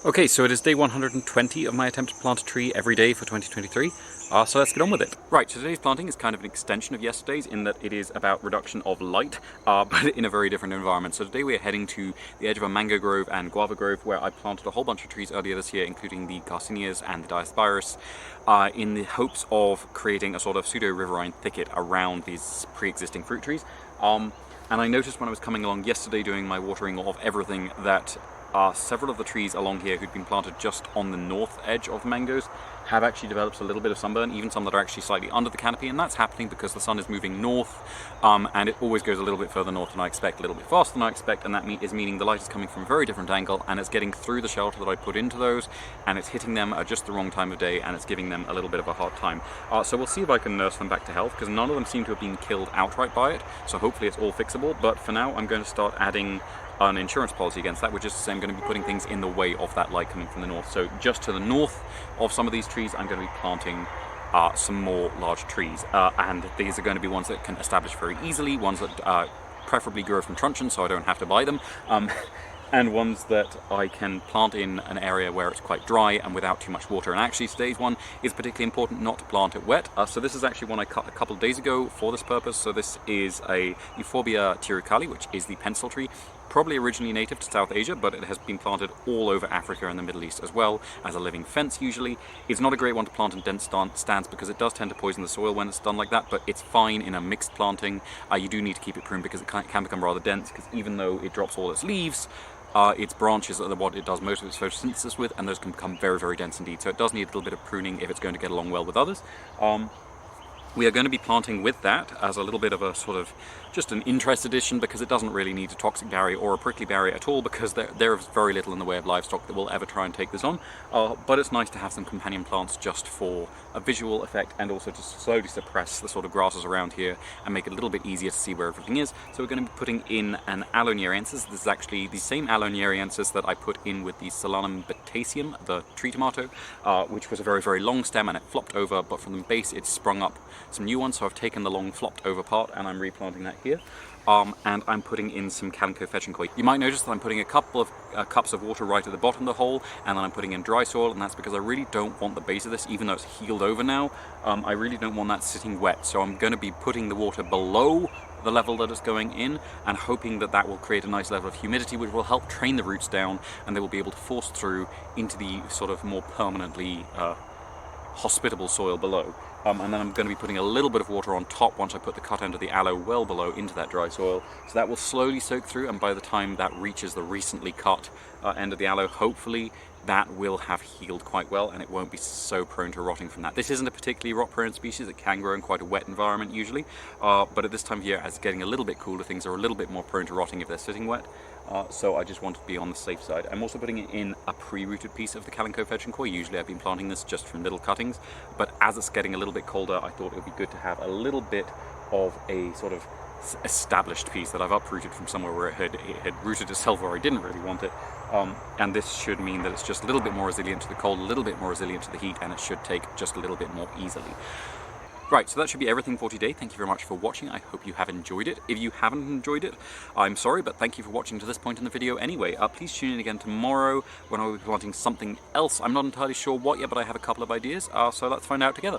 Okay, so it is day 120 of my attempt to plant a tree every day for 2023, so let's get on with it. Right, so today's planting is kind of an extension of yesterday's in that it is about reduction of light, but in a very different environment. So today we are heading to the edge of a mango grove and guava grove where I planted a whole bunch of trees earlier this year, including the Garcinias and the Diospyros, in the hopes of creating a sort of pseudo-riverine thicket around these pre-existing fruit trees. And I noticed when I was coming along yesterday doing my watering of everything that several of the trees along here who'd been planted just on the north edge of mangoes have actually developed a little bit of sunburn, even some that are actually slightly under the canopy, and that's happening because the sun is moving north, and it always goes a little bit further north than I expect, a little bit faster than I expect, and that is meaning the light is coming from a very different angle, and it's getting through the shelter that I put into those, and it's hitting them at just the wrong time of day, and it's giving them a little bit of a hard time. So we'll see if I can nurse them back to health, because none of them seem to have been killed outright by it, so hopefully it's all fixable, but for now I'm going to start adding an insurance policy against that, which is to say I'm going to be putting things in the way of that light coming from the north. So just to the north of some of these trees, I'm going to be planting some more large trees, and these are going to be ones that can establish very easily, ones that preferably grow from truncheons so I don't have to buy them, and ones that I can plant in an area where it's quite dry and without too much water. And actually today's one is particularly important not to plant it wet. So this is actually one I cut a couple of days ago for this purpose. So this is a Euphorbia tirucalli, which is the pencil tree, probably originally native to South Asia, but it has been planted all over Africa and the Middle East as well as a living fence usually. It's not a great one to plant in dense stands because it does tend to poison the soil when it's done like that, but it's fine in a mixed planting. You do need to keep it pruned because it can become rather dense, because even though it drops all its leaves, its branches are what it does most of its photosynthesis with, and those can become very, very dense indeed. So it does need a little bit of pruning if it's going to get along well with others. We are going to be planting with that as a little bit of a sort of just an interest addition, because it doesn't really need a toxic barrier or a prickly barrier at all, because there is very little in the way of livestock that will ever try and take this on. But it's nice to have some companion plants just for a visual effect, and also to slowly suppress the sort of grasses around here and make it a little bit easier to see where everything is. So we're going to be putting in an Aloe This is actually the same Aloe that I put in with the Solanum bataceum, the tree tomato, which was a very, very long stem and it flopped over, but from the base it sprung up some new ones. So I've taken the long flopped over part and I'm replanting that here. And I'm putting in some Calyco. You might notice that I'm putting a couple of cups of water right at the bottom of the hole, and then I'm putting in dry soil, and that's because I really don't want the base of this, even though it's healed over now, I really don't want that sitting wet. So I'm going to be putting the water below the level that it's going in, and hoping that that will create a nice level of humidity, which will help train the roots down, and they will be able to force through into the sort of more permanently hospitable soil below. And then I'm going to be putting a little bit of water on top once I put the cut end of the aloe well below into that dry soil. So that will slowly soak through, and by the time that reaches the recently cut end of the aloe, hopefully that will have healed quite well and it won't be so prone to rotting from that. This isn't a particularly rot-prone species. It can grow in quite a wet environment usually, but at this time of year, as it's getting a little bit cooler, things are a little bit more prone to rotting if they're sitting wet. So I just want to be on the safe side. I'm also putting in a pre-rooted piece of the Calyco. Usually I've been planting this just from little cuttings, but as it's getting a little bit colder, I thought it would be good to have a little bit of a sort of established piece that I've uprooted from somewhere where it had rooted itself where I didn't really want it. And this should mean that it's just a little bit more resilient to the cold, a little bit more resilient to the heat, and it should take just a little bit more easily. Right, so that should be everything for today. Thank you very much for watching. I hope you have enjoyed it. If you haven't enjoyed it, I'm sorry, but thank you for watching to this point in the video anyway. Please tune in again tomorrow when I will be planting something else. I'm not entirely sure what yet, but I have a couple of ideas, so let's find out together.